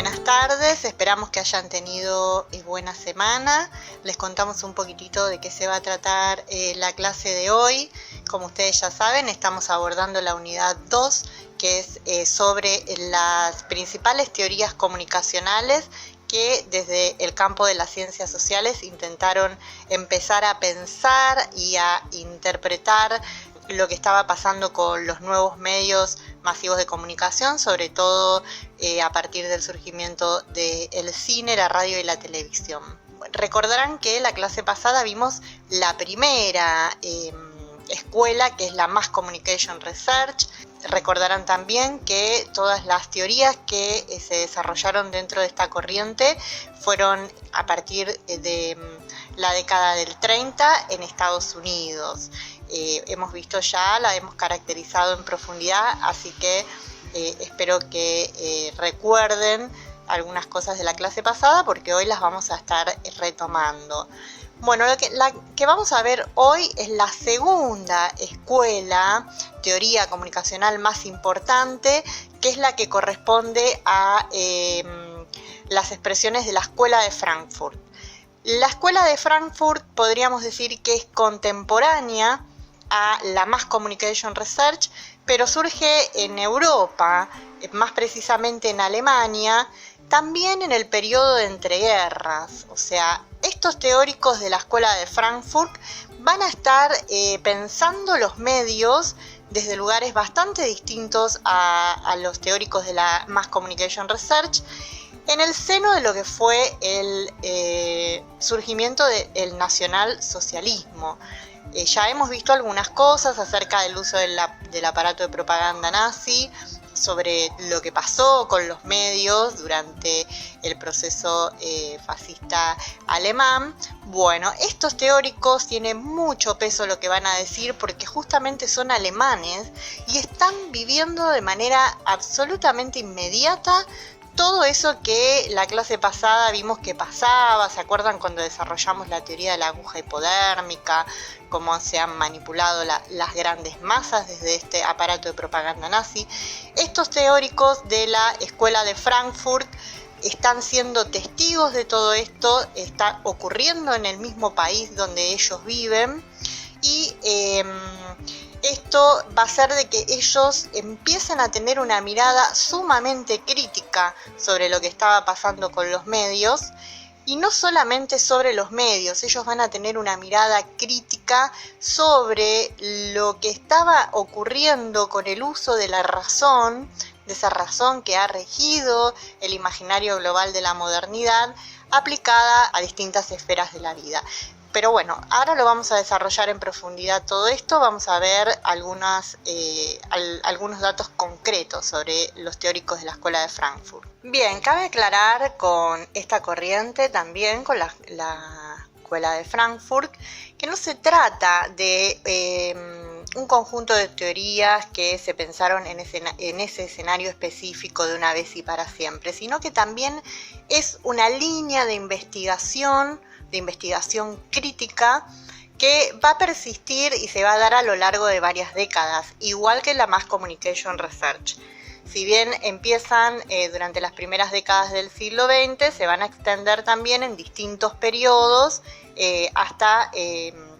Buenas tardes, esperamos que hayan tenido buena semana. Les contamos un poquitito de qué se va a tratar la clase de hoy. Como ustedes ya saben, estamos abordando la unidad 2, que es sobre las principales teorías comunicacionales que desde el campo de las ciencias sociales intentaron empezar a pensar y a interpretar lo que estaba pasando con los nuevos medios masivos de comunicación, sobre todo a partir del surgimiento del cine, la radio y la televisión. Recordarán que la clase pasada vimos la primera escuela, que es la Mass Communication Research. Recordarán también que todas las teorías que se desarrollaron dentro de esta corriente fueron a partir de la década del 30 en Estados Unidos. Hemos visto ya, la hemos caracterizado en profundidad, así que espero que recuerden algunas cosas de la clase pasada porque hoy las vamos a estar retomando. Bueno, la que vamos a ver hoy es la segunda escuela, teoría comunicacional más importante, que es la que corresponde a las expresiones de la Escuela de Frankfurt. La Escuela de Frankfurt podríamos decir que es contemporánea a la Mass Communication Research, pero surge en Europa, más precisamente en Alemania, también en el periodo de entreguerras. O sea, estos teóricos de la Escuela de Frankfurt van a estar pensando los medios desde lugares bastante distintos a los teóricos de la Mass Communication Research, en el seno de lo que fue el surgimiento del nacionalsocialismo. Ya hemos visto algunas cosas acerca del uso del aparato de propaganda nazi, sobre lo que pasó con los medios durante el proceso fascista alemán. Bueno, estos teóricos tienen mucho peso lo que van a decir porque justamente son alemanes y están viviendo de manera absolutamente inmediata todo eso que la clase pasada vimos que pasaba. ¿Se acuerdan cuando desarrollamos la teoría de la aguja hipodérmica? Cómo se han manipulado las grandes masas desde este aparato de propaganda nazi. Estos teóricos de la Escuela de Frankfurt están siendo testigos de todo esto, está ocurriendo en el mismo país donde ellos viven y esto va a hacer de que ellos empiecen a tener una mirada sumamente crítica sobre lo que estaba pasando con los medios. Y no solamente sobre los medios, ellos van a tener una mirada crítica sobre lo que estaba ocurriendo con el uso de la razón, de esa razón que ha regido el imaginario global de la modernidad, aplicada a distintas esferas de la vida. Pero bueno, ahora lo vamos a desarrollar en profundidad todo esto, vamos a ver algunos datos concretos sobre los teóricos de la Escuela de Frankfurt. Bien, cabe aclarar con esta corriente también, con la Escuela de Frankfurt, que no se trata de un conjunto de teorías que se pensaron en ese escenario específico de una vez y para siempre, sino que también es una línea de investigación crítica que va a persistir y se va a dar a lo largo de varias décadas, igual que la Mass Communication Research. Si bien empiezan durante las primeras décadas del siglo XX, se van a extender también en distintos periodos hasta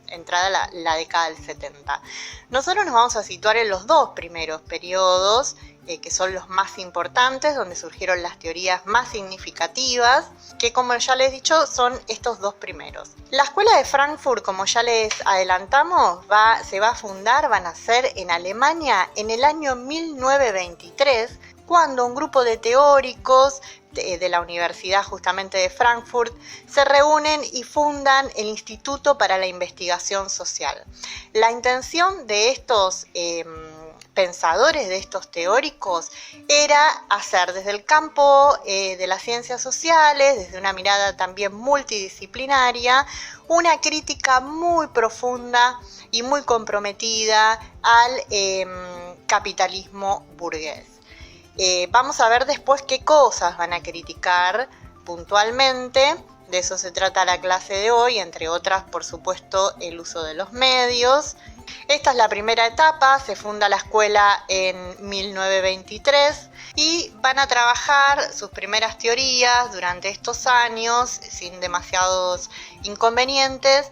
entrada la década del 70. Nosotros nos vamos a situar en los dos primeros periodos, que son los más importantes, donde surgieron las teorías más significativas, que como ya les he dicho, son estos dos primeros. La Escuela de Frankfurt, como ya les adelantamos, se va a fundar, va a nacer en Alemania en el año 1923, cuando un grupo de teóricos de la Universidad justamente de Frankfurt se reúnen y fundan el Instituto para la Investigación Social. La intención de estos pensadores, de estos teóricos, era hacer desde el campo de las ciencias sociales, desde una mirada también multidisciplinaria, una crítica muy profunda y muy comprometida al capitalismo burgués. Vamos a ver después qué cosas van a criticar puntualmente. De eso se trata la clase de hoy, entre otras, por supuesto, el uso de los medios, Esta es la primera etapa, se funda la escuela en 1923 y van a trabajar sus primeras teorías durante estos años sin demasiados inconvenientes,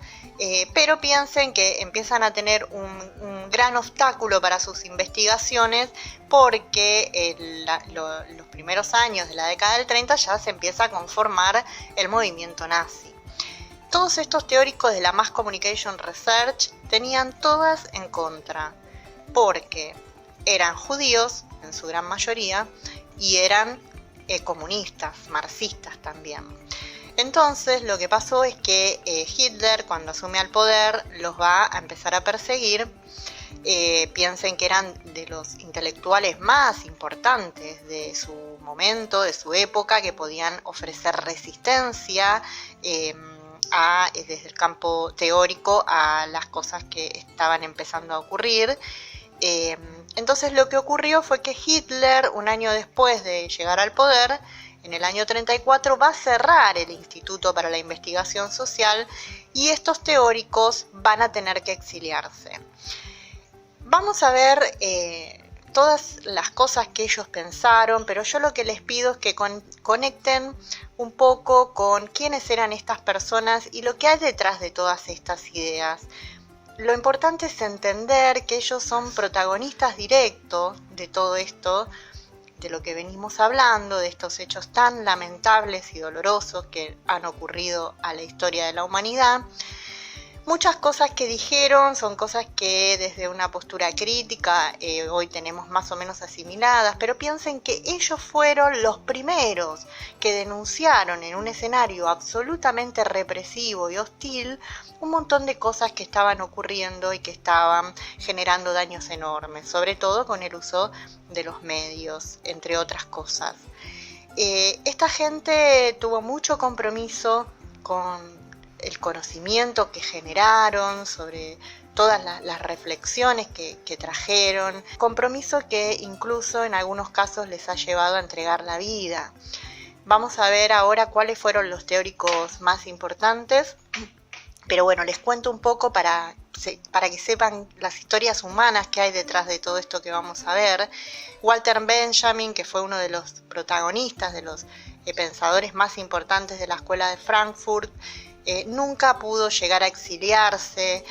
pero piensen que empiezan a tener un gran obstáculo para sus investigaciones porque los primeros años de la década del 30 ya se empieza a conformar el movimiento nazi. Todos estos teóricos de la Mass Communication Research tenían todas en contra, porque eran judíos, en su gran mayoría, y eran comunistas, marxistas también. Entonces lo que pasó es que Hitler, cuando asume al poder, los va a empezar a perseguir. Piensen que eran de los intelectuales más importantes de su momento, de su época, que podían ofrecer resistencia desde el campo teórico a las cosas que estaban empezando a ocurrir. Entonces lo que ocurrió fue que Hitler, un año después de llegar al poder, en el año 34, va a cerrar el Instituto para la Investigación Social y estos teóricos van a tener que exiliarse. Vamos a ver todas las cosas que ellos pensaron, pero yo lo que les pido es que conecten un poco con quiénes eran estas personas y lo que hay detrás de todas estas ideas. Lo importante es entender que ellos son protagonistas directos de todo esto, de lo que venimos hablando, de estos hechos tan lamentables y dolorosos que han ocurrido a la historia de la humanidad. Muchas cosas que dijeron son cosas que desde una postura crítica hoy tenemos más o menos asimiladas, pero piensen que ellos fueron los primeros que denunciaron en un escenario absolutamente represivo y hostil un montón de cosas que estaban ocurriendo y que estaban generando daños enormes, sobre todo con el uso de los medios, entre otras cosas. Esta gente tuvo mucho compromiso con el conocimiento que generaron, sobre todas las reflexiones que trajeron, compromiso que incluso en algunos casos les ha llevado a entregar la vida. Vamos a ver ahora cuáles fueron los teóricos más importantes, pero bueno, les cuento un poco para que sepan las historias humanas que hay detrás de todo esto que vamos a ver. Walter Benjamin, que fue uno de los protagonistas, de los pensadores más importantes de la escuela de Frankfurt, nunca pudo llegar a exiliarse.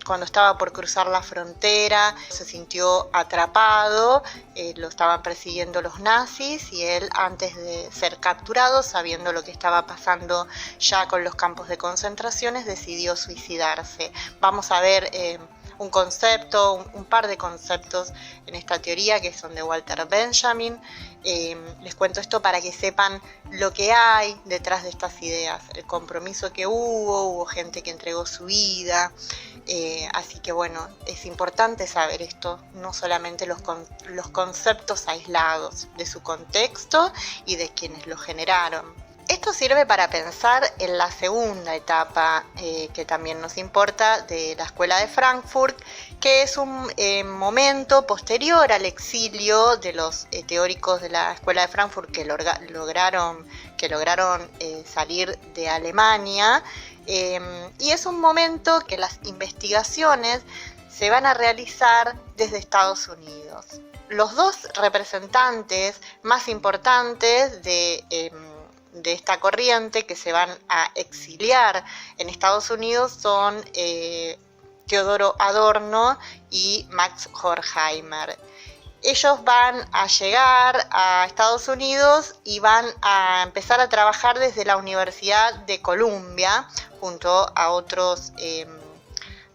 Cuando estaba por cruzar la frontera se sintió atrapado, lo estaban persiguiendo los nazis y él, antes de ser capturado, sabiendo lo que estaba pasando ya con los campos de concentraciones, decidió suicidarse. Vamos a ver un par de conceptos en esta teoría que son de Walter Benjamin. Les cuento esto para que sepan lo que hay detrás de estas ideas, el compromiso que hubo gente que entregó su vida, así que bueno, es importante saber esto, no solamente los conceptos aislados de su contexto y de quienes lo generaron. Esto sirve para pensar en la segunda etapa que también nos importa de la escuela de Frankfurt, que es un momento posterior al exilio de los teóricos de la escuela de Frankfurt que lograron salir de Alemania, y es un momento que las investigaciones se van a realizar desde Estados Unidos. Los dos representantes más importantes de esta corriente que se van a exiliar en Estados Unidos son Teodoro Adorno y Max Horkheimer. Ellos van a llegar a Estados Unidos y van a empezar a trabajar desde la Universidad de Columbia junto a otros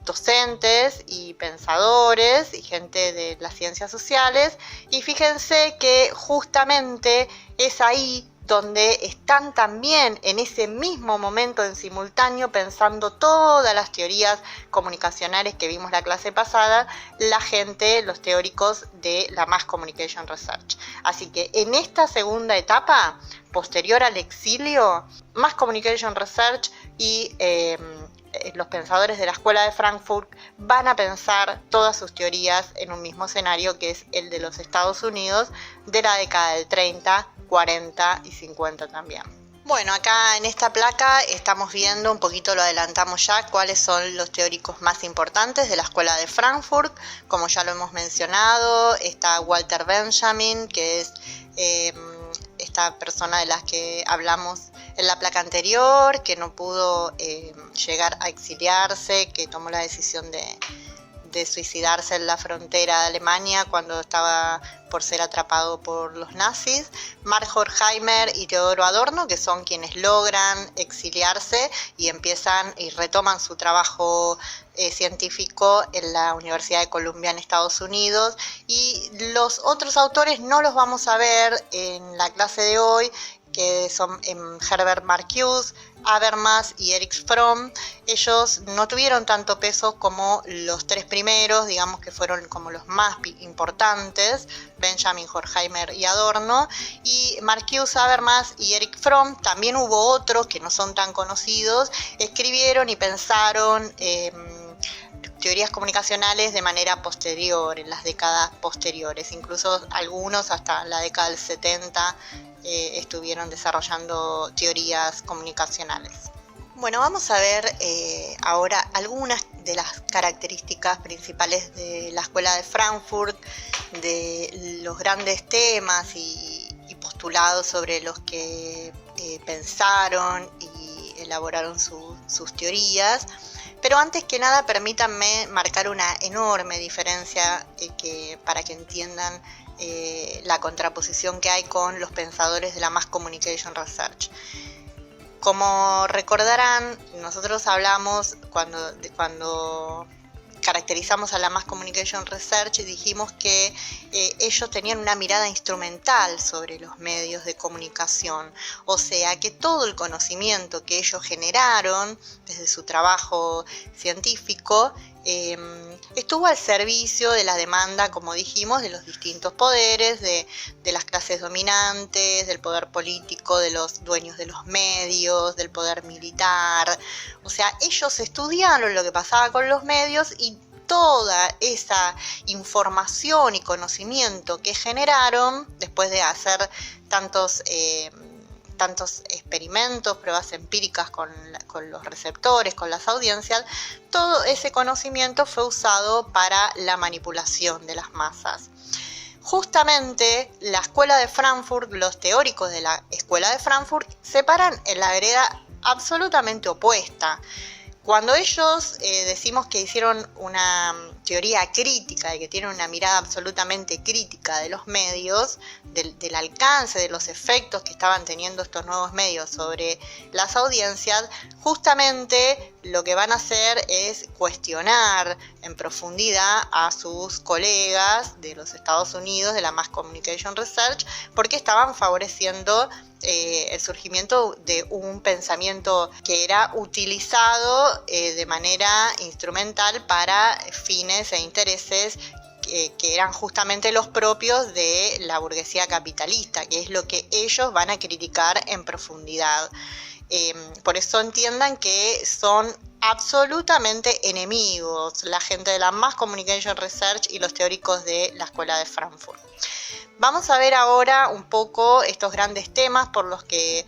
docentes y pensadores y gente de las ciencias sociales, y fíjense que justamente es ahí donde están también en ese mismo momento en simultáneo pensando todas las teorías comunicacionales que vimos la clase pasada, los teóricos de la Mass Communication Research. Así que en esta segunda etapa, posterior al exilio, Mass Communication Research y los pensadores de la escuela de Frankfurt van a pensar todas sus teorías en un mismo escenario, que es el de los Estados Unidos de la década del 30, 40 y 50 también. Bueno, acá en esta placa estamos viendo, un poquito lo adelantamos ya, cuáles son los teóricos más importantes de la Escuela de Frankfurt. Como ya lo hemos mencionado, está Walter Benjamin, que es esta persona de la que hablamos en la placa anterior, que no pudo llegar a exiliarse, que tomó la decisión de suicidarse en la frontera de Alemania cuando estaba por ser atrapado por los nazis. Mark Horkheimer y Teodoro Adorno, que son quienes logran exiliarse y empiezan y retoman su trabajo científico en la Universidad de Columbia en Estados Unidos. Y los otros autores no los vamos a ver en la clase de hoy, que son Herbert Marcuse, Habermas y Erich Fromm. Ellos no tuvieron tanto peso como los tres primeros, digamos que fueron como los más importantes, Benjamin, Horkheimer y Adorno. Y Marcuse, Habermas y Erich Fromm, también hubo otros que no son tan conocidos, escribieron y pensaron teorías comunicacionales de manera posterior, en las décadas posteriores, incluso algunos hasta la década del 70 estuvieron desarrollando teorías comunicacionales. Bueno, vamos a ver ahora algunas de las características principales de la Escuela de Frankfurt, de los grandes temas y postulados sobre los que pensaron y elaboraron sus teorías. Pero antes que nada, permítanme marcar una enorme diferencia para que entiendan la contraposición que hay con los pensadores de la Mass Communication Research. Como recordarán, nosotros hablamos cuando caracterizamos a la Mass Communication Research y dijimos que ellos tenían una mirada instrumental sobre los medios de comunicación, o sea que todo el conocimiento que ellos generaron desde su trabajo científico estuvo al servicio de la demanda, como dijimos, de los distintos poderes, de las clases dominantes, del poder político, de los dueños de los medios, del poder militar. O sea, ellos estudiaron lo que pasaba con los medios y toda esa información y conocimiento que generaron después de hacer tantos experimentos, pruebas empíricas con los receptores, con las audiencias, todo ese conocimiento fue usado para la manipulación de las masas. Justamente la Escuela de Frankfurt, los teóricos de la Escuela de Frankfurt se paran en la vereda absolutamente opuesta. Cuando ellos decimos que hicieron una teoría crítica y que tienen una mirada absolutamente crítica de los medios, del alcance, de los efectos que estaban teniendo estos nuevos medios sobre las audiencias, justamente lo que van a hacer es cuestionar en profundidad a sus colegas de los Estados Unidos, de la Mass Communication Research, porque estaban favoreciendo el surgimiento de un pensamiento que era utilizado de manera instrumental para fines e intereses que eran justamente los propios de la burguesía capitalista, que es lo que ellos van a criticar en profundidad. Por eso entiendan que son absolutamente enemigos la gente de la Mass Communication Research y los teóricos de la Escuela de Frankfurt. Vamos a ver ahora un poco estos grandes temas por los que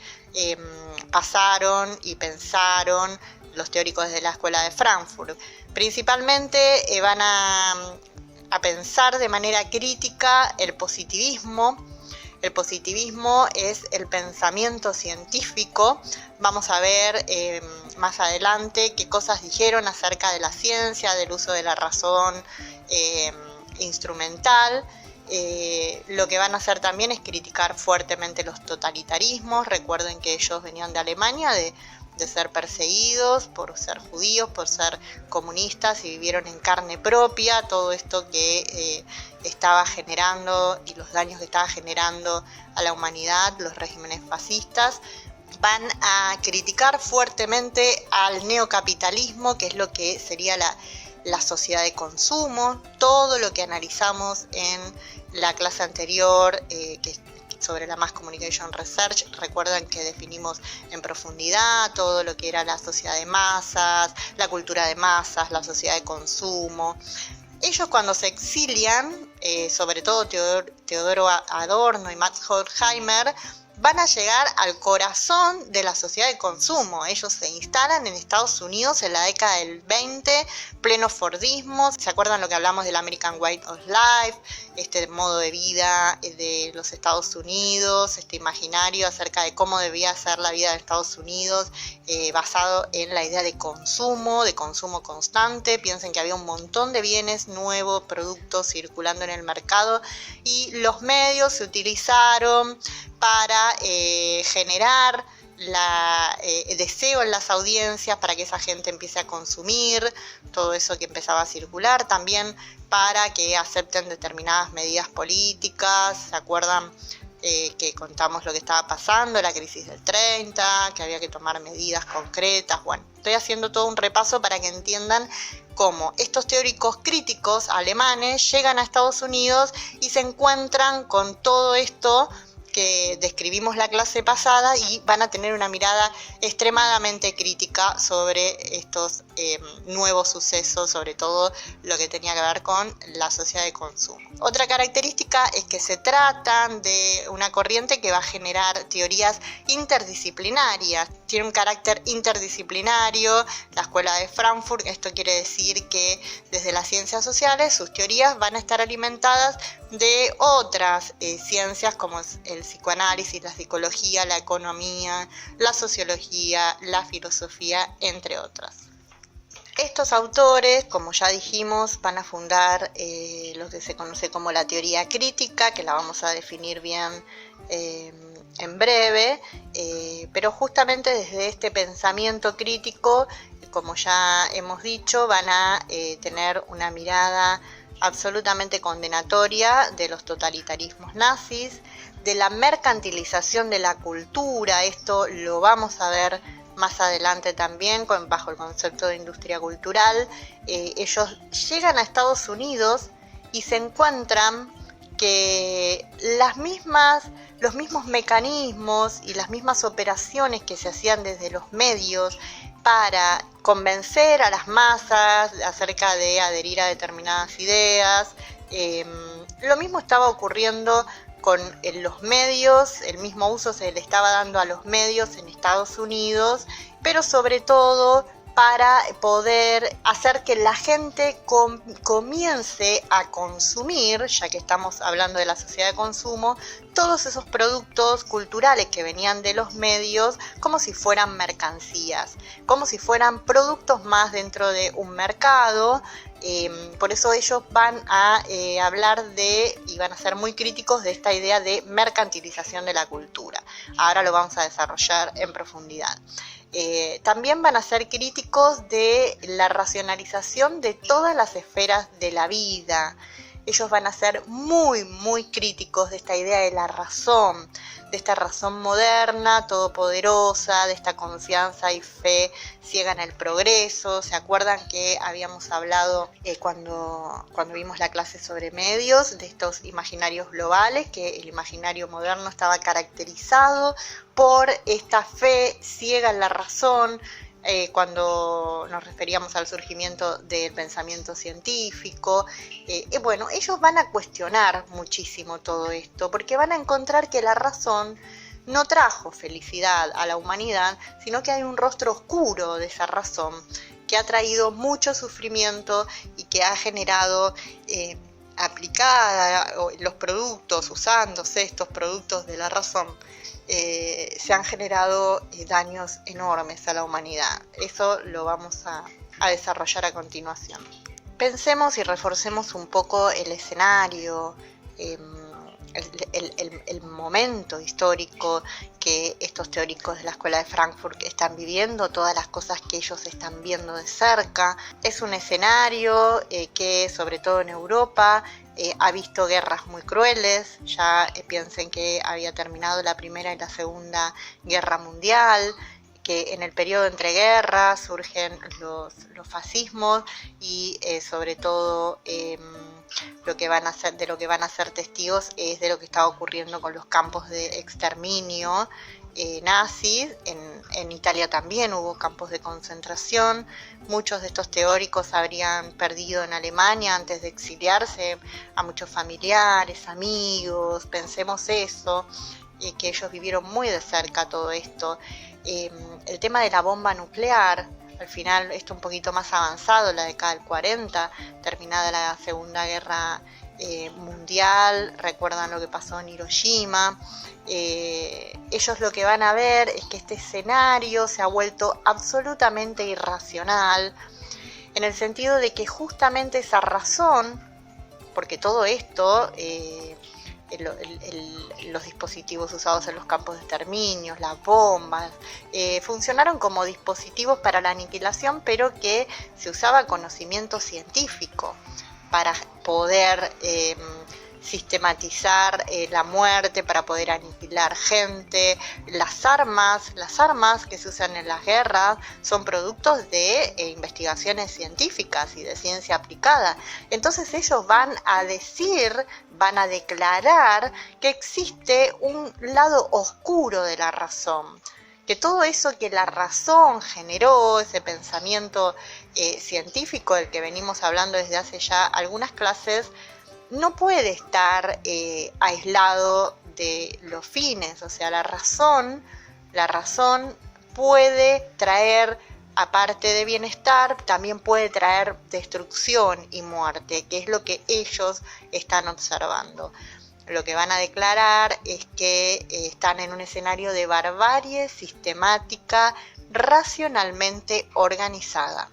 pasaron y pensaron los teóricos de la Escuela de Frankfurt. Principalmente van a pensar de manera crítica el positivismo. El positivismo es el pensamiento científico. Vamos a ver más adelante qué cosas dijeron acerca de la ciencia, del uso de la razón instrumental. Lo que van a hacer también es criticar fuertemente los totalitarismos. Recuerden que ellos venían de Alemania, de ser perseguidos por ser judíos, por ser comunistas, y vivieron en carne propia todo esto que estaba generando y los daños que estaba generando a la humanidad los regímenes fascistas. Van a criticar fuertemente al neocapitalismo, que es lo que sería la sociedad de consumo, todo lo que analizamos en la clase anterior sobre la Mass Communication Research. Recuerdan que definimos en profundidad todo lo que era la sociedad de masas, la cultura de masas, la sociedad de consumo. Ellos cuando se exilian, sobre todo Teodoro Adorno y Max Horkheimer, van a llegar al corazón de la sociedad de consumo. Ellos se instalan en Estados Unidos en la década del 20, pleno fordismo. ¿Se acuerdan lo que hablamos del American Way of Life? Este modo de vida de los Estados Unidos, este imaginario acerca de cómo debía ser la vida de Estados Unidos, basado en la idea de consumo constante. Piensen que había un montón de bienes nuevos, productos circulando en el mercado, y los medios se utilizaron para generar deseo en las audiencias, para que esa gente empiece a consumir todo eso que empezaba a circular, también para que acepten determinadas medidas políticas. ¿Se acuerdan que contamos lo que estaba pasando, la crisis del 30, que había que tomar medidas concretas? Bueno, estoy haciendo todo un repaso para que entiendan cómo estos teóricos críticos alemanes llegan a Estados Unidos y se encuentran con todo esto que describimos la clase pasada, y van a tener una mirada extremadamente crítica sobre estos nuevos sucesos, sobre todo lo que tenía que ver con la sociedad de consumo. Otra característica es que se tratan de una corriente que va a generar teorías interdisciplinarias. Tiene un carácter interdisciplinario la escuela de Frankfurt. Esto quiere decir que desde las ciencias sociales sus teorías van a estar alimentadas de otras ciencias como el psicoanálisis, la psicología, la economía, la sociología, la filosofía, entre otras. Estos autores, como ya dijimos, van a fundar lo que se conoce como la teoría crítica, que la vamos a definir bien en breve, pero justamente desde este pensamiento crítico, como ya hemos dicho, van a tener una mirada absolutamente condenatoria de los totalitarismos nazis, de la mercantilización de la cultura. Esto lo vamos a ver más adelante también bajo el concepto de industria cultural. Ellos llegan a Estados Unidos y se encuentran que los mismos mecanismos y las mismas operaciones que se hacían desde los medios para convencer a las masas acerca de adherir a determinadas ideas, lo mismo estaba ocurriendo con los medios. El mismo uso se le estaba dando a los medios en Estados Unidos, pero sobre todo para poder hacer que la gente comience a consumir, ya que estamos hablando de la sociedad de consumo, todos esos productos culturales que venían de los medios como si fueran mercancías, como si fueran productos más dentro de un mercado. Por eso ellos van a hablar y van a ser muy críticos de esta idea de mercantilización de la cultura. Ahora lo vamos a desarrollar en profundidad. También van a ser críticos de la racionalización de todas las esferas de la vida. Ellos van a ser muy, muy críticos de esta idea de la razón, de esta razón moderna, todopoderosa, de esta confianza y fe ciega en el progreso. ¿Se acuerdan que habíamos hablado cuando vimos la clase sobre medios, de estos imaginarios globales, que el imaginario moderno estaba caracterizado por esta fe ciega en la razón? Cuando nos referíamos al surgimiento del pensamiento científico. Bueno, ellos van a cuestionar muchísimo todo esto, porque van a encontrar que la razón no trajo felicidad a la humanidad, sino que hay un rostro oscuro de esa razón que ha traído mucho sufrimiento y que ha generado aplicada los productos, usándose estos productos de la razón, se han generado daños enormes a la humanidad. Eso lo vamos a desarrollar a continuación. Pensemos y reforcemos un poco el escenario, el momento histórico que estos teóricos de la escuela de Frankfurt están viviendo, todas las cosas que ellos están viendo de cerca. Es un escenario que, sobre todo en Europa, ha visto guerras muy crueles. Ya piensen que había terminado la Primera y la Segunda Guerra Mundial, que en el periodo entre guerras surgen los fascismos y sobre todo de lo que van a ser testigos es de lo que estaba ocurriendo con los campos de exterminio nazis. En Italia también hubo campos de concentración. Muchos de estos teóricos habrían perdido en Alemania antes de exiliarse a muchos familiares, amigos. Pensemos eso. que ellos vivieron muy de cerca todo esto. El tema de la bomba nuclear, al final esto un poquito más avanzado, la década del 40, terminada la Segunda Guerra Mundial, recuerdan lo que pasó en Hiroshima. Ellos lo que van a ver es que este escenario se ha vuelto absolutamente irracional, en el sentido de que justamente esa razón, porque todo esto, los dispositivos usados en los campos de exterminio, las bombas, funcionaron como dispositivos para la aniquilación, pero que se usaba conocimiento científico para poder sistematizar la muerte, para poder aniquilar gente. Las armas que se usan en las guerras son productos de investigaciones científicas y de ciencia aplicada. Entonces ellos van a declarar que existe un lado oscuro de la razón, que todo eso que la razón generó, ese pensamiento científico del que venimos hablando desde hace ya algunas clases, no puede estar aislado de los fines. O sea, la razón puede traer, aparte de bienestar, también puede traer destrucción y muerte, que es lo que ellos están observando. Lo que van a declarar es que están en un escenario de barbarie sistemática, racionalmente organizada.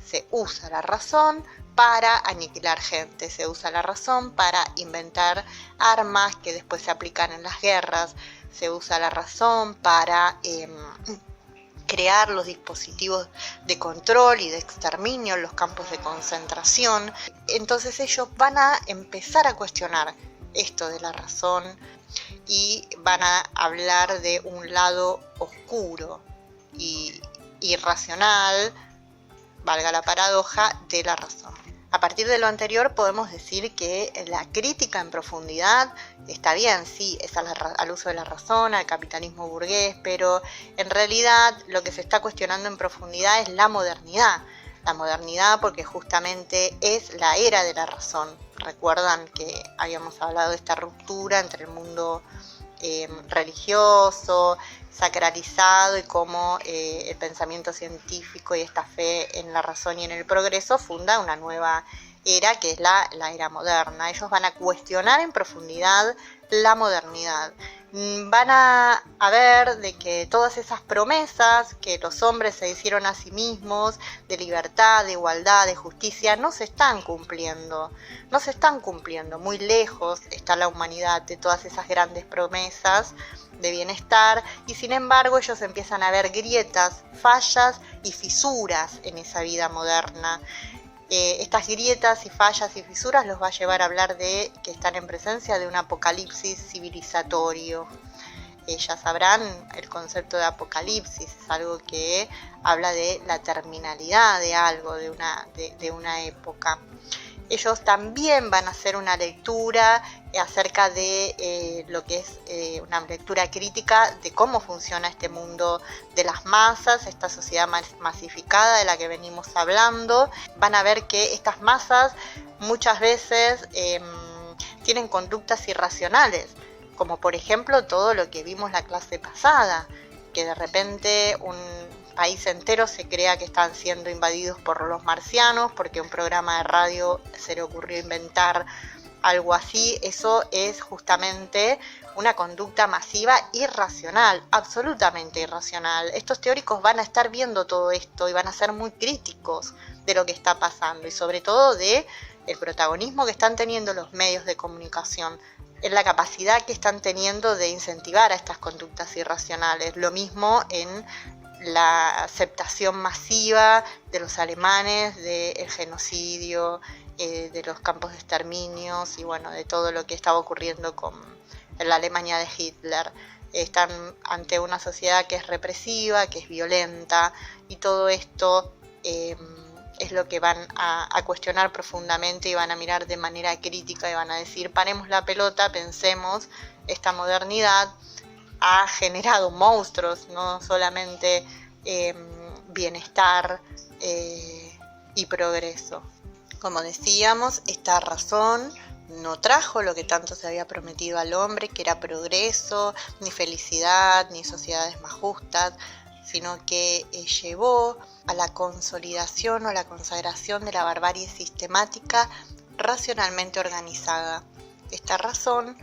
Se usa la razón para aniquilar gente, se usa la razón para inventar armas que después se aplican en las guerras, se usa la razón para crear los dispositivos de control y de exterminio en los campos de concentración. Entonces ellos van a empezar a cuestionar esto de la razón y van a hablar de un lado oscuro y irracional, valga la paradoja, de la razón. A partir de lo anterior podemos decir que la crítica en profundidad está bien, sí, es al uso de la razón, al capitalismo burgués, pero en realidad lo que se está cuestionando en profundidad es la modernidad. La modernidad porque justamente es la era de la razón. Recuerdan que habíamos hablado de esta ruptura entre el mundo religioso, sacralizado, y cómo el pensamiento científico y esta fe en la razón y en el progreso funda una nueva era, que es la era moderna. Ellos van a cuestionar en profundidad la modernidad. Van a ver de que todas esas promesas que los hombres se hicieron a sí mismos, de libertad, de igualdad, de justicia, no se están cumpliendo. Muy lejos está la humanidad de todas esas grandes promesas de bienestar, y sin embargo ellos empiezan a ver grietas, fallas y fisuras en esa vida moderna. Estas grietas y fallas y fisuras los va a llevar a hablar de que están en presencia de un apocalipsis civilizatorio. Ya sabrán el concepto de apocalipsis, es algo que habla de la terminalidad de algo, de una época. Ellos también van a hacer una lectura acerca de lo que es una lectura crítica de cómo funciona este mundo de las masas, esta sociedad masificada de la que venimos hablando. Van a ver que estas masas muchas veces tienen conductas irracionales, como por ejemplo todo lo que vimos la clase pasada, que de repente un país entero se crea que están siendo invadidos por los marcianos porque a un programa de radio se le ocurrió inventar algo así. Eso es justamente una conducta masiva irracional, absolutamente irracional. Estos teóricos van a estar viendo todo esto y van a ser muy críticos de lo que está pasando, y sobre todo de el protagonismo que están teniendo los medios de comunicación, en la capacidad que están teniendo de incentivar a estas conductas irracionales. Lo mismo en la aceptación masiva de los alemanes del genocidio, de los campos de exterminios y bueno, de todo lo que estaba ocurriendo con la Alemania de Hitler. Están ante una sociedad que es represiva, que es violenta, y todo esto es lo que van a cuestionar profundamente y van a mirar de manera crítica y van a decir: paremos la pelota, pensemos, esta modernidad ha generado monstruos, no solamente bienestar y progreso. Como decíamos, esta razón no trajo lo que tanto se había prometido al hombre, que era progreso, ni felicidad, ni sociedades más justas, sino que llevó a la consolidación o a la consagración de la barbarie sistemática racionalmente organizada. Esta razón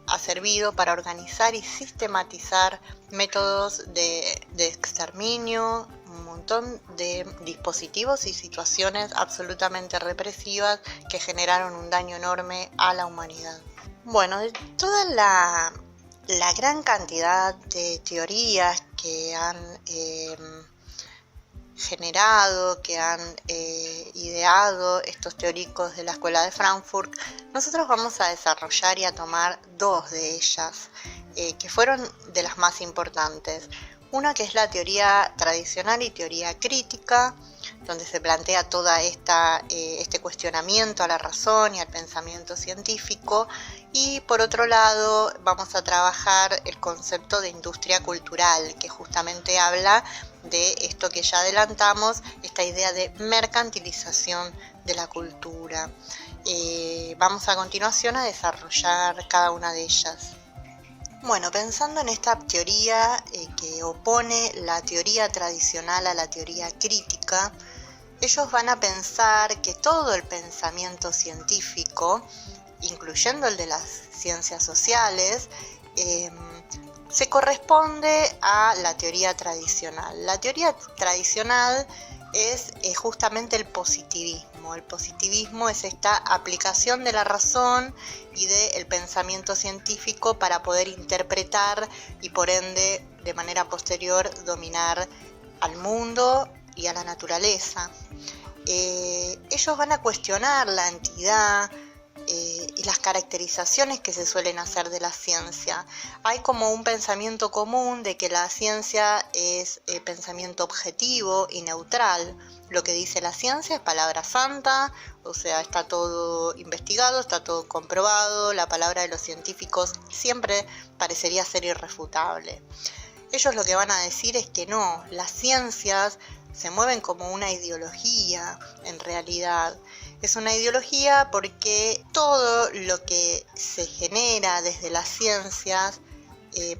ha servido para organizar y sistematizar métodos de exterminio, un montón de dispositivos y situaciones absolutamente represivas que generaron un daño enorme a la humanidad. Bueno, de toda la gran cantidad de teorías que han generado, que han ideado estos teóricos de la Escuela de Frankfurt, nosotros vamos a desarrollar y a tomar dos de ellas, que fueron de las más importantes. Una que es la teoría tradicional y teoría crítica, donde se plantea toda este cuestionamiento a la razón y al pensamiento científico, y por otro lado vamos a trabajar el concepto de industria cultural, que justamente habla de esto que ya adelantamos, esta idea de mercantilización de la cultura. Vamos a continuación a desarrollar cada una de ellas. Bueno, pensando en esta teoría que opone la teoría tradicional a la teoría crítica, ellos van a pensar que todo el pensamiento científico, incluyendo el de las ciencias sociales, se corresponde a la teoría tradicional. La teoría tradicional es justamente el positivismo. El positivismo es esta aplicación de la razón y del pensamiento científico para poder interpretar y por ende de manera posterior dominar al mundo y a la naturaleza. Ellos van a cuestionar la entidad y las caracterizaciones que se suelen hacer de la ciencia. Hay como un pensamiento común de que la ciencia es pensamiento objetivo y neutral. Lo que dice la ciencia es palabra santa, o sea, está todo investigado, está todo comprobado, la palabra de los científicos siempre parecería ser irrefutable. Ellos lo que van a decir es que no, las ciencias se mueven como una ideología en realidad. Es una ideología porque todo lo que se genera desde las ciencias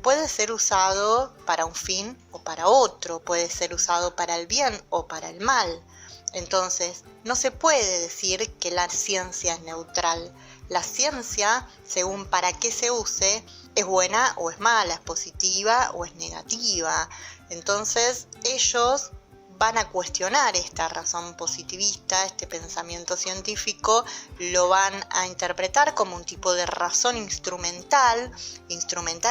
puede ser usado para un fin o para otro, puede ser usado para el bien o para el mal. Entonces, no se puede decir que la ciencia es neutral. La ciencia, según para qué se use, es buena o es mala, es positiva o es negativa. Entonces, ellos van a cuestionar esta razón positivista, este pensamiento científico, lo van a interpretar como un tipo de razón instrumental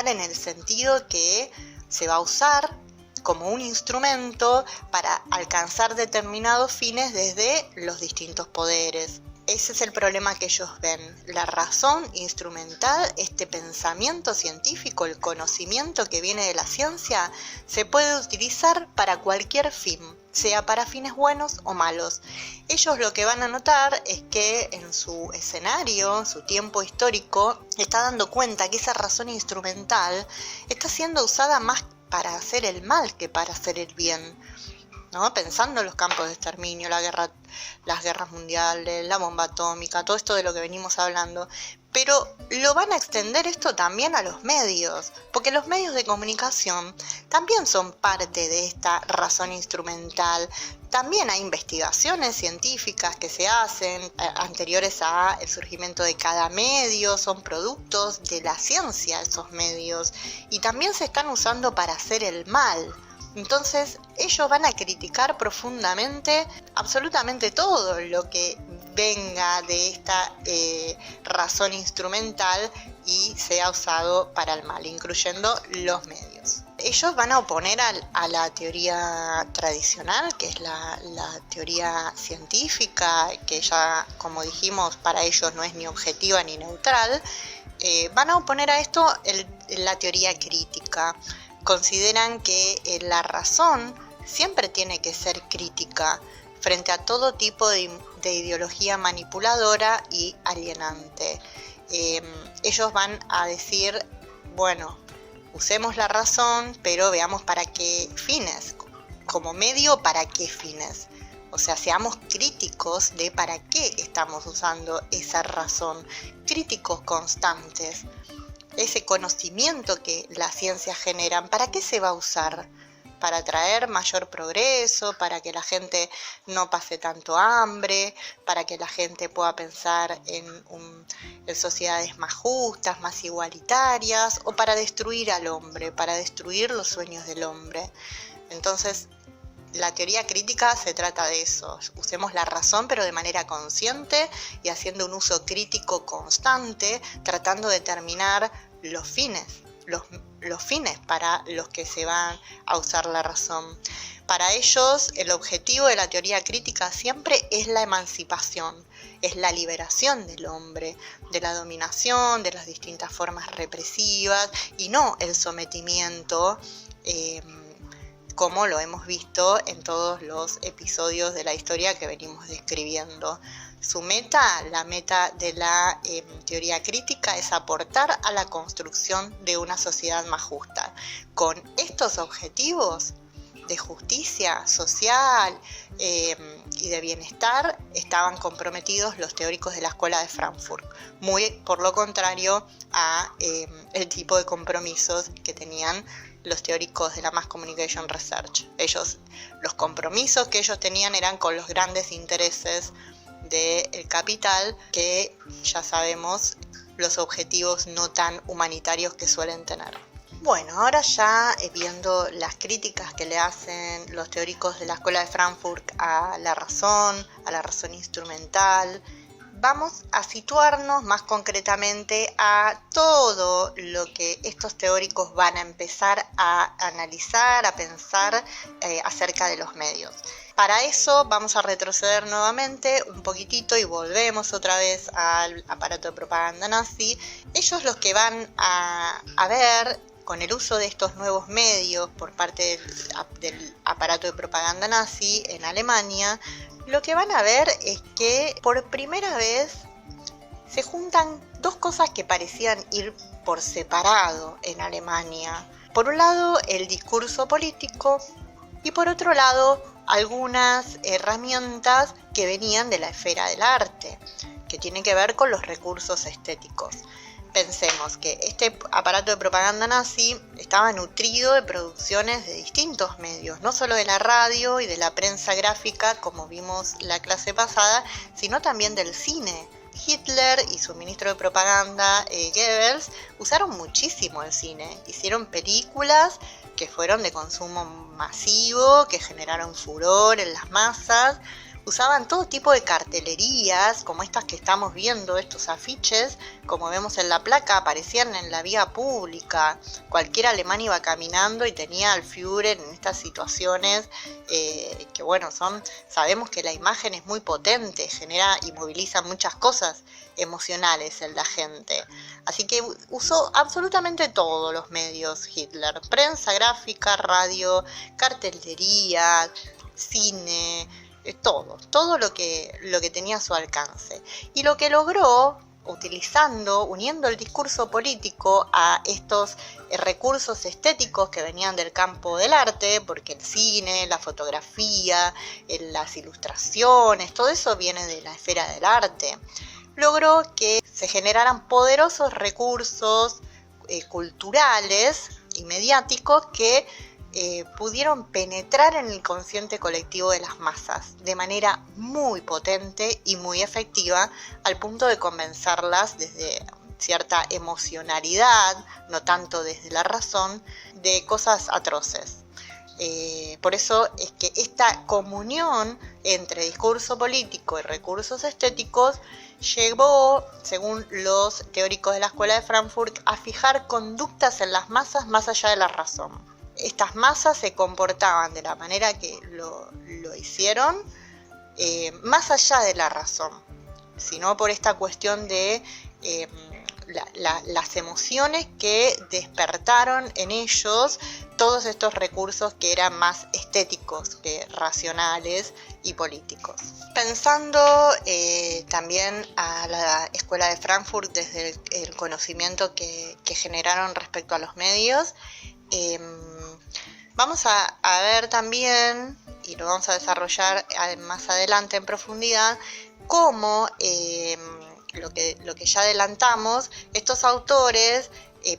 en el sentido que se va a usar como un instrumento para alcanzar determinados fines desde los distintos poderes. Ese es el problema que ellos ven. La razón instrumental, este pensamiento científico, el conocimiento que viene de la ciencia, se puede utilizar para cualquier fin, sea para fines buenos o malos. Ellos lo que van a notar es que en su escenario, en su tiempo histórico, está dando cuenta que esa razón instrumental está siendo usada más para hacer el mal que para hacer el bien, ¿no? Pensando en los campos de exterminio, las guerras mundiales, la bomba atómica, todo esto de lo que venimos hablando. Pero lo van a extender esto también a los medios, porque los medios de comunicación también son parte de esta razón instrumental. También hay investigaciones científicas que se hacen anteriores al surgimiento de cada medio, son productos de la ciencia esos medios, y también se están usando para hacer el mal. Entonces ellos van a criticar profundamente absolutamente todo lo que venga de esta razón instrumental y sea usado para el mal, incluyendo los medios. Ellos van a oponer a la teoría tradicional, que es la teoría científica, que ya, como dijimos, para ellos no es ni objetiva ni neutral. Van a oponer a esto la teoría crítica. Consideran que la razón siempre tiene que ser crítica frente a todo tipo de ideología manipuladora y alienante. Ellos van a decir, bueno, usemos la razón, pero veamos para qué fines, como medio para qué fines. O sea, seamos críticos de para qué estamos usando esa razón, críticos constantes. Ese conocimiento que las ciencias generan, ¿para qué se va a usar? Para traer mayor progreso, para que la gente no pase tanto hambre, para que la gente pueda pensar en sociedades más justas, más igualitarias, o para destruir al hombre, para destruir los sueños del hombre. Entonces, la teoría crítica se trata de eso. Usemos la razón, pero de manera consciente y haciendo un uso crítico constante, tratando de determinar los fines para los que se van a usar la razón. Para ellos, el objetivo de la teoría crítica siempre es la emancipación, es la liberación del hombre, de la dominación, de las distintas formas represivas y no el sometimiento, como lo hemos visto en todos los episodios de la historia que venimos describiendo. Su meta, la meta de la teoría crítica, es aportar a la construcción de una sociedad más justa. Con estos objetivos de justicia social y de bienestar estaban comprometidos los teóricos de la Escuela de Frankfurt, muy por lo contrario a el tipo de compromisos que tenían los teóricos de la Mass Communication Research. Los compromisos que ellos tenían eran con los grandes intereses del capital, que ya sabemos los objetivos no tan humanitarios que suelen tener. Bueno, ahora ya viendo las críticas que le hacen los teóricos de la Escuela de Frankfurt a la razón instrumental, vamos a situarnos más concretamente a todo lo que estos teóricos van a empezar a analizar, a pensar acerca de los medios. Para eso vamos a retroceder nuevamente un poquitito y volvemos otra vez al aparato de propaganda nazi. Ellos los que van a ver con el uso de estos nuevos medios por parte del aparato de propaganda nazi en Alemania, lo que van a ver es que por primera vez se juntan dos cosas que parecían ir por separado en Alemania. Por un lado, el discurso político y por otro lado, algunas herramientas que venían de la esfera del arte, que tienen que ver con los recursos estéticos. Pensemos que este aparato de propaganda nazi estaba nutrido de producciones de distintos medios, no solo de la radio y de la prensa gráfica, como vimos la clase pasada, sino también del cine. Hitler y su ministro de propaganda, Goebbels, usaron muchísimo el cine, hicieron películas que fueron de consumo masivo, que generaron furor en las masas. Usaban todo tipo de cartelerías, como estas que estamos viendo, estos afiches, como vemos en la placa, aparecían en la vía pública. Cualquier alemán iba caminando y tenía al Führer en estas situaciones que, bueno, sabemos que la imagen es muy potente, genera y moviliza muchas cosas emocionales en la gente. Así que usó absolutamente todos los medios Hitler: prensa gráfica, radio, cartelería, cine, todo lo que tenía a su alcance. Y lo que logró, uniendo el discurso político a estos recursos estéticos que venían del campo del arte, porque el cine, la fotografía, las ilustraciones, todo eso viene de la esfera del arte, logró que se generaran poderosos recursos culturales y mediáticos que pudieron penetrar en el consciente colectivo de las masas de manera muy potente y muy efectiva, al punto de convencerlas desde cierta emocionalidad, no tanto desde la razón, de cosas atroces. Por eso es que esta comunión entre discurso político y recursos estéticos llevó, según los teóricos de la Escuela de Frankfurt, a fijar conductas en las masas más allá de la razón. Estas masas se comportaban de la manera que lo hicieron, más allá de la razón, sino por esta cuestión de las emociones que despertaron en ellos todos estos recursos que eran más estéticos que racionales y políticos. Pensando también a la Escuela de Frankfurt desde el conocimiento que generaron respecto a los medios, vamos a ver también y lo vamos a desarrollar más adelante en profundidad, cómo lo que ya adelantamos, estos autores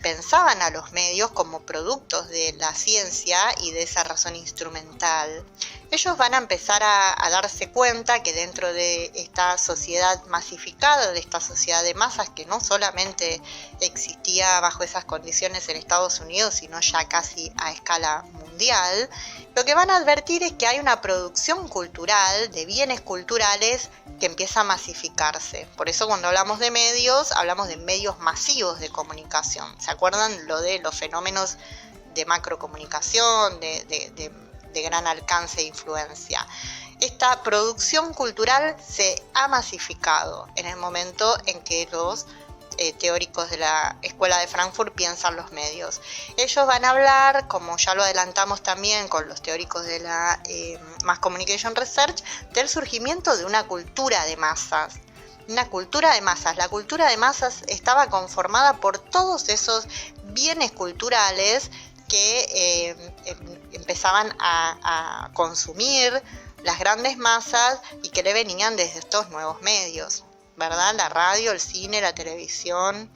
pensaban a los medios como productos de la ciencia y de esa razón instrumental. Ellos van a empezar a darse cuenta que dentro de esta sociedad masificada, de esta sociedad de masas que no solamente existía bajo esas condiciones en Estados Unidos, sino ya casi a escala mundial, lo que van a advertir es que hay una producción cultural, de bienes culturales, que empieza a masificarse. Por eso cuando hablamos de medios masivos de comunicación. ¿Se acuerdan lo de los fenómenos de macrocomunicación, de gran alcance e influencia? Esta producción cultural se ha masificado en el momento en que los teóricos de la Escuela de Frankfurt piensan los medios. Ellos van a hablar, como ya lo adelantamos también con los teóricos de la Mass Communication Research, del surgimiento de una cultura de masas. Una cultura de masas. La cultura de masas estaba conformada por todos esos bienes culturales que empezaban a consumir las grandes masas y que le venían desde estos nuevos medios, ¿verdad? La radio, el cine, la televisión,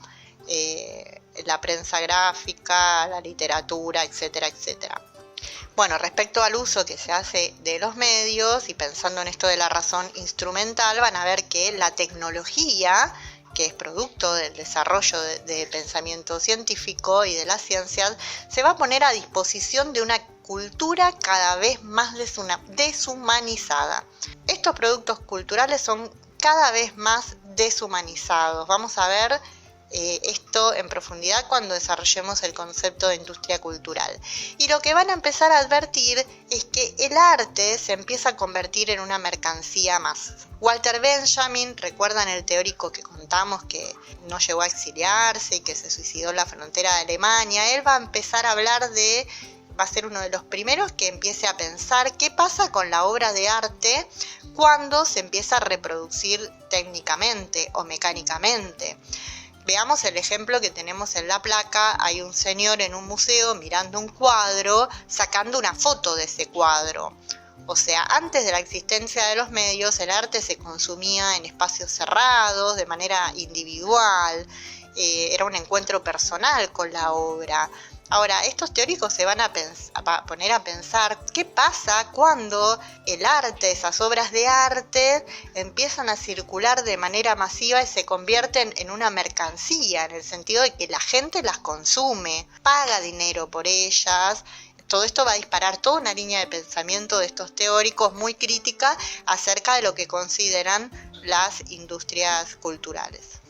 la prensa gráfica, la literatura, etcétera, etcétera. Bueno, respecto al uso que se hace de los medios y pensando en esto de la razón instrumental, van a ver que la tecnología, que es producto del desarrollo del pensamiento científico y de las ciencias, se va a poner a disposición de una cultura cada vez más deshumanizada. Estos productos culturales son cada vez más deshumanizados. Vamos a ver esto en profundidad cuando desarrollemos el concepto de industria cultural. Y lo que van a empezar a advertir es que el arte se empieza a convertir en una mercancía más. Walter Benjamin, recuerdan el teórico que contamos que no llegó a exiliarse y que se suicidó en la frontera de Alemania, él va a empezar a hablar va a ser uno de los primeros que empiece a pensar qué pasa con la obra de arte cuando se empieza a reproducir técnicamente o mecánicamente. Veamos el ejemplo que tenemos en la placa. Hay un señor en un museo mirando un cuadro, sacando una foto de ese cuadro. O sea, antes de la existencia de los medios, el arte se consumía en espacios cerrados, de manera individual. Era un encuentro personal con la obra. Ahora, estos teóricos se van a poner a pensar qué pasa cuando el arte, esas obras de arte, empiezan a circular de manera masiva y se convierten en una mercancía, en el sentido de que la gente las consume, paga dinero por ellas. Todo esto va a disparar toda una línea de pensamiento de estos teóricos muy crítica acerca de lo que consideran las industrias culturales.